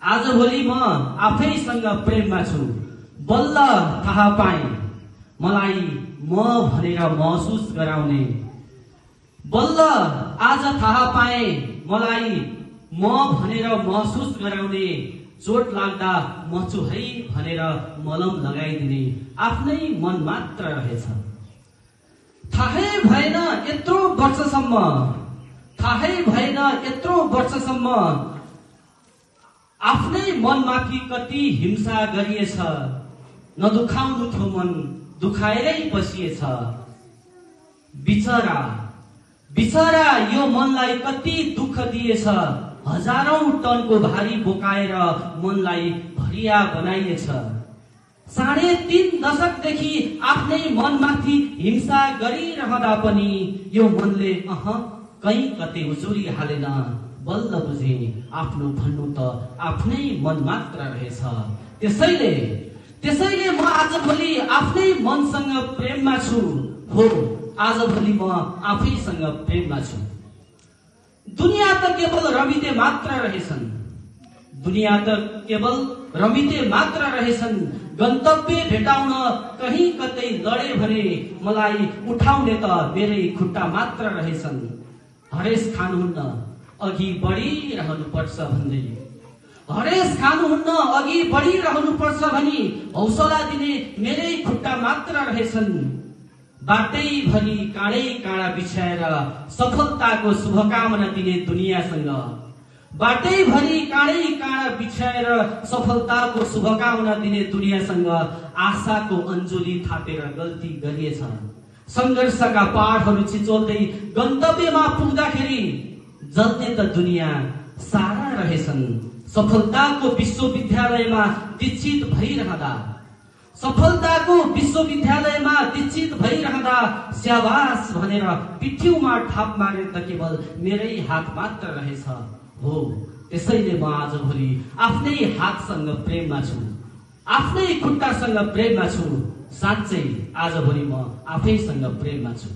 आजभोलि म आफैसँग प्रेममा छु। बल्ल थाहा पाएँ मलाई म भनेर महसुस गराउने। बल्ल आज थाहा पाएँ मलाई म भनेर महसुस गराउने। चोट लाग्दा म छु है भनेर मलम लगाइदिने आफ्नै मन मात्र रहेछ। थाहै भएन यत्रो वर्षसम्म, थाहै भएन यत्रो वर्षसम्म आफ्नै मनमाथि कति हिंसा गरिएछ। नदुखाउनु थियो मन दुखाएरै बसिएछ। बिचरा बिचरा यो मनलाई कति दुःख दिएछ। हजारौं टनको भारी बोकाएर मनलाई भरिया बनाइएछ। 3.5 दशकदेखि आफ्नै मनमाथि हिंसा गरिरहँदा पनि यो मनले कहीँ कतै उचुरी हालेन। बल्ल बुझे आफ्नो भन्नु त आफ्नै मन मात्र रहेछ। त्यसैले म आजभोलि आफ्नै मनसँग प्रेममा छु। हो, आजभोलि म आफैसँग प्रेममा छु। दुनिया त केवल रमिते मात्र रहेछन्। दुनिया त केवल रमिते मात्र रहेछन्। गन्तव्य भेटाउन कहीँ कतै लडे भने मलाई उठाउने त मेरै खुट्टा मात्र रहेछन्। हरेस खानुहुन्न अघि बढिरहनुपर्छ भन्दै, हरेस खानुहुन्न अघि बढिरहनुपर्छ भनी हौसला दिने मेरै खुट्टा मात्र रहेछन्। बाटैभरि काँडै काँडा बिछाएर सफलताको शुभकामना दिने दुनियाँसँग, बाटैभरि काँडै काँडा बिछाएर सफलताको शुभकामना दिने दुनियाँसँग आशाको अञ्जुली थापेर गल्ती गरिएछ। संघर्षका पहाडहरू छिचोल्दै गन्तव्यमा पुग्दाखेरि जल्ने त दुनियाँ सारा रहेछन्। सफलताको विश्वविद्यालयमा दीक्षित भइरहँदा, सफलताको विश्वविद्यालयमा दीक्षित भइरहँदा स्याबास भनेर पिठ्यौमा ठाप मारे त केवल मेरै हात मात्र रहेछ। हो, त्यसैले म आजभोलि आफ्नै हातसँग प्रेममा छु, आफ्नै खुट्टासँग प्रेममा छु। साँच्चै आजभोलि म आफैसँग प्रेममा छु।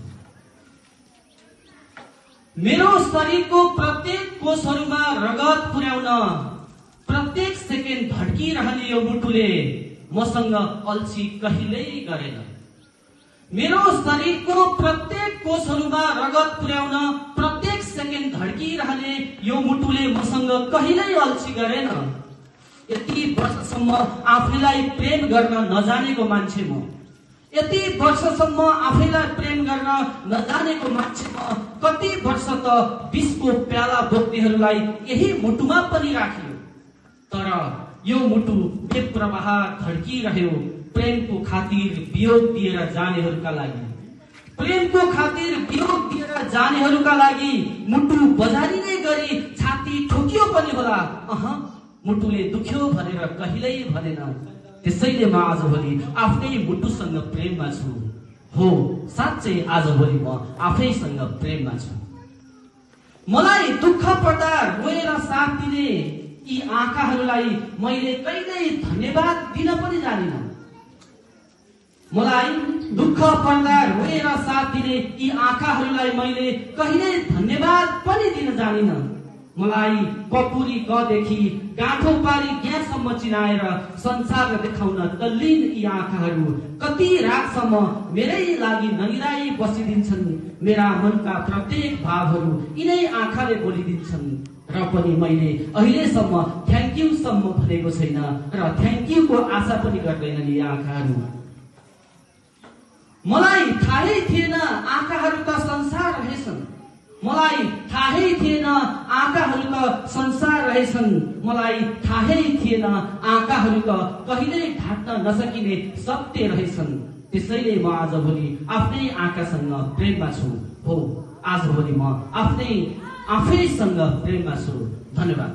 मेरो शरीरको प्रत्येक कोषहरूमा रगत पुर्याउन प्रत्येक सेकेन्ड धड्किरहने यो मुटुले मसँग अल्छी कहिल्यै गरेन। मेरो शरीरको प्रत्येक कोषहरूमा रगत पुर्याउन प्रत्येक सेकेन्ड धड्किरहने यो मुटुले मसँग कहिल्यै अल्छी गरेन। यति वर्षसम्म आफैलाई प्रेम गर्न नजानेको मान्छे म, यति वर्षसम्म आफैलाई प्रेम गर्न नजानेको मान्छे म कति वर्ष त विषको प्याला बोक्नेहरूलाई यही मुटुमा पनि राखियो। तर यो मुटु बेप्रवाह धड्किरह्यो प्रेमको खातिर वियोग दिएर जानेहरूका लागि। प्रेमको खातिर वियोग दिएर जानेहरूका लागि मुटु बजारिने गरी छाती ठोकियो पनि होला, मुटुले दुख्यो भनेर कहिल्यै भनेन। त्यसैले म आजभोलि आफ्नै मुटुसँग प्रेममा छु। हो, साँच्चै आजभोलि म आफैसँग प्रेममा छु। मलाई दुःख पर्दा रोएर साथ दिने यी आँखाहरूलाई मैले कहिल्यै धन्यवाद दिन पनि जानिन। मलाई दुःख पर्दा रोएर साथ दिने यी आँखाहरूलाई मैले कहिल्यै धन्यवाद पनि दिन जानिन। मलाई कपुरी गदेखि गाँठो पारी ग्यासम्म चिनाएर संसार देखाउन तल्लीन यी आँखाहरू कति रातसम्म मेरै लागि ननिराई बसिदिन्छन्। मेरा मनका प्रत्येक भावहरू यिनै आँखाले बोलिदिन्छन्। र पनि मैले अहिलेसम्म थ्याङ्क यू सम्म भनेको छैन र थ्याङ्क यू को आशा पनि गर्दैनन् यी आँखाहरू। मलाई थाहै थिएन आँखाहरू त संसार रहेछन्। मलाई थाहै थिएन आँखाहरू त संसार रहेछन्। मलाई थाहै थिएन आँखाहरू त कहिल्यै ढाक्न नसकिने सत्य रहेछन्। त्यसैले म आजभोलि आफ्नै आँखासँग प्रेममा छु। हो, आजभोलि म आफैसँग प्रेममा छु। धन्यवाद।